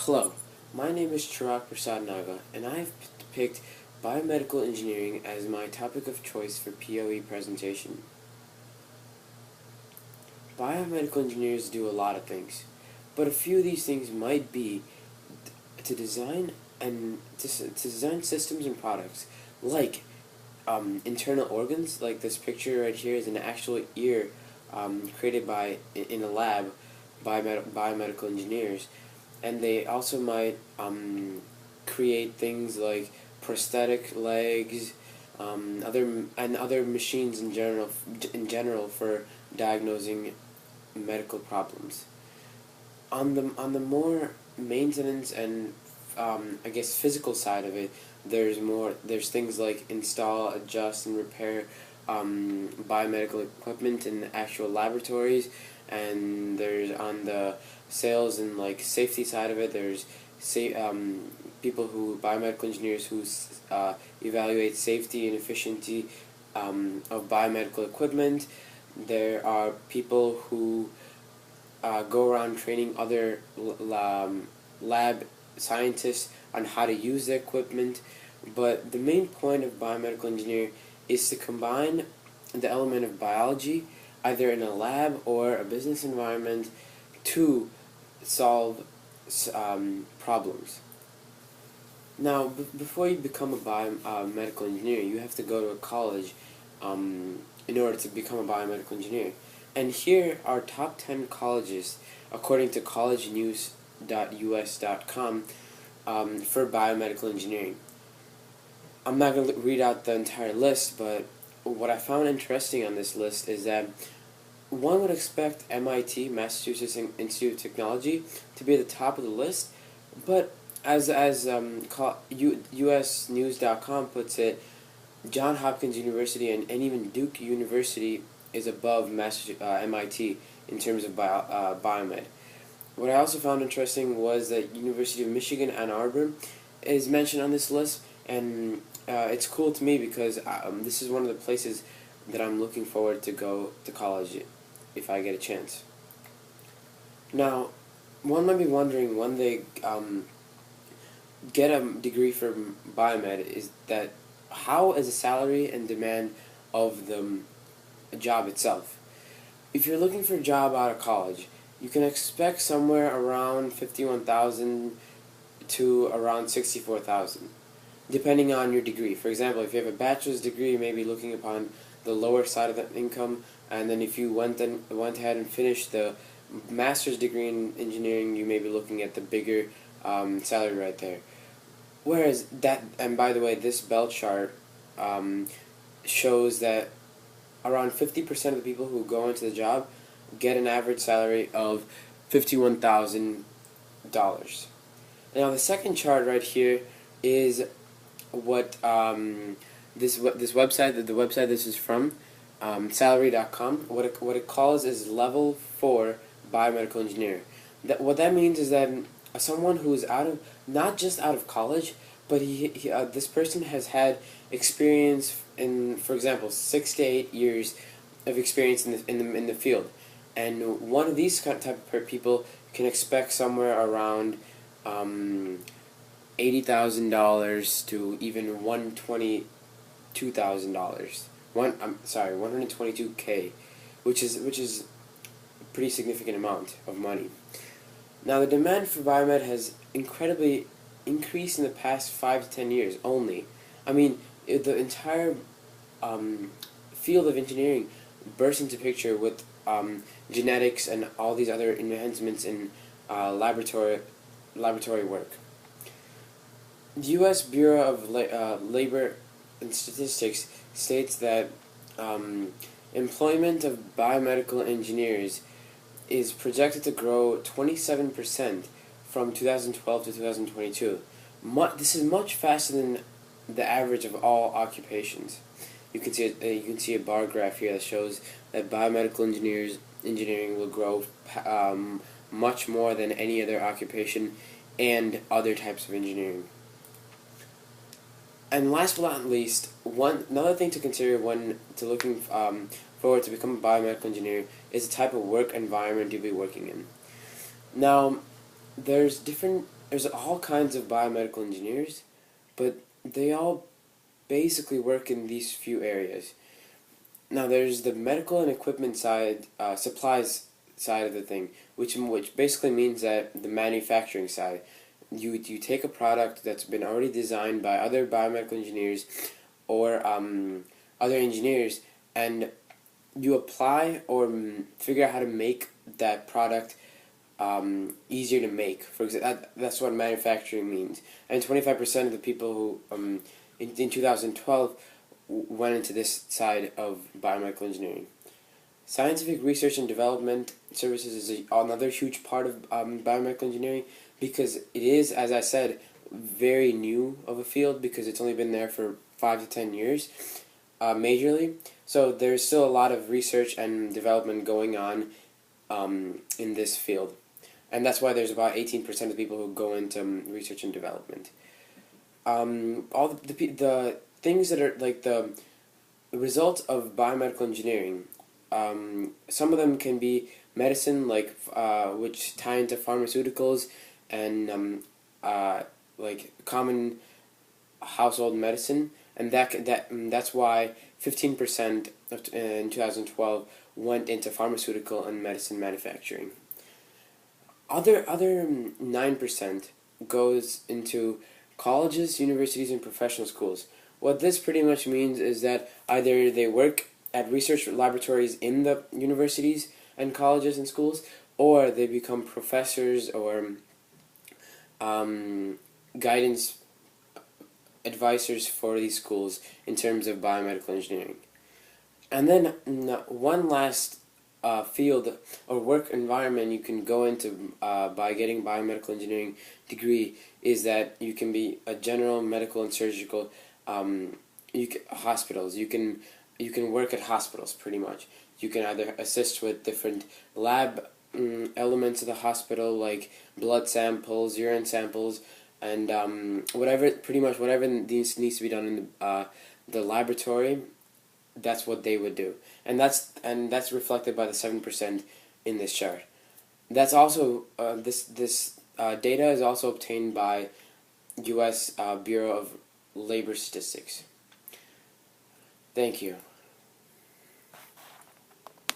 Hello, my name is Chirag Prasad Naga, and I have picked biomedical engineering as my topic of choice for POE presentation. Biomedical engineers do a lot of things, but a few of these things might be to design to design systems and products like internal organs. Like this picture right here is an actual ear created by in a lab by biomedical engineers, and they also might create things like prosthetic legs, other machines in general for diagnosing medical problems. On the more maintenance and I guess physical side of it, there's things like install, adjust, and repair biomedical equipment in actual laboratories, and there's on the sales and like safety side of it, there's biomedical engineers who evaluate safety and efficiency of biomedical equipment. There are people who go around training other lab scientists on how to use the equipment. But the main point of biomedical engineering is to combine the element of biology, either in a lab or a business environment, to solve problems. Now, before you become a biomedical engineer, you have to go to a college in order to become a biomedical engineer. And here are top 10 colleges, according to collegenews.us.com, for biomedical engineering. I'm not going to read out the entire list, but what I found interesting on this list is that one would expect MIT, Massachusetts Institute of Technology, to be at the top of the list, but as USnews.com puts it, Johns Hopkins University and even Duke University is above MIT in terms of biomed. What I also found interesting was that University of Michigan Ann Arbor is mentioned on this list, and it's cool to me because this is one of the places that I'm looking forward to go to college if I get a chance. Now, one might be wondering when they get a degree from biomed is that how is the salary and demand of the job itself. If you're looking for a job out of college, you can expect somewhere around 51,000 to around 64,000, depending on your degree. For example, if you have a bachelor's degree, you may be looking upon the lower side of that income, and then if you went ahead and finished the master's degree in engineering, you may be looking at the bigger salary right there. Whereas that, and by the way, this bell chart shows that around 50% of the people who go into the job get an average salary of $51,000. Now the second chart right here is what this website, the website this is from, salary.com. What it calls is level 4 biomedical engineer. What that means is that someone who is not just out of college, but this person has had experience in, for example, 6 to 8 years of experience in the field, and one of these type of people can expect somewhere around $80,000 to even $122,000. $122K, which is a pretty significant amount of money. Now, the demand for biomed has incredibly increased in the past 5 to 10 years only. I mean, the entire field of engineering burst into picture with genetics and all these other enhancements in laboratory work. The U.S. Bureau of Labor and Statistics states that employment of biomedical engineers is projected to grow 27% from 2012 to 2022. This is much faster than the average of all occupations. You can see a bar graph here that shows that biomedical engineering will grow much more than any other occupation and other types of engineering. And last but not least, another thing to consider when looking forward to become a biomedical engineer is the type of work environment you'll be working in. Now, there's different there's all kinds of biomedical engineers, but they all basically work in these few areas. Now, there's the medical and equipment side, supplies side of the thing, which basically means that the manufacturing side. You take a product that's been already designed by other biomedical engineers or other engineers, and you apply or figure out how to make that product easier to make. For example, that's what manufacturing means. And 25% of the people who in 2012 went into this side of biomedical engineering. Scientific research and development services is another huge part of biomedical engineering, because it is, as I said, very new of a field, because it's only been there for 5 to 10 years, majorly. So there's still a lot of research and development going on in this field. And that's why there's about 18% of people who go into research and development. All the things that are like the results of biomedical engineering, some of them can be medicine, like which tie into pharmaceuticals and like common household medicine, and that's why 15% in 2012 went into pharmaceutical and medicine manufacturing. Other 9% goes into colleges, universities, and professional schools. What this pretty much means is that either they work at research laboratories in the universities and colleges and schools, or they become professors or guidance advisors for these schools in terms of biomedical engineering. And then one last field or work environment you can go into by getting a biomedical engineering degree is that you can be a general medical and surgical hospitals. You can work at hospitals pretty much. You can either assist with different lab elements of the hospital, like blood samples, urine samples, and pretty much whatever needs to be done in the laboratory. That's what they would do, and that's reflected by the 7% in this chart. That's also this data is also obtained by U.S. Bureau of Labor Statistics. Thank you.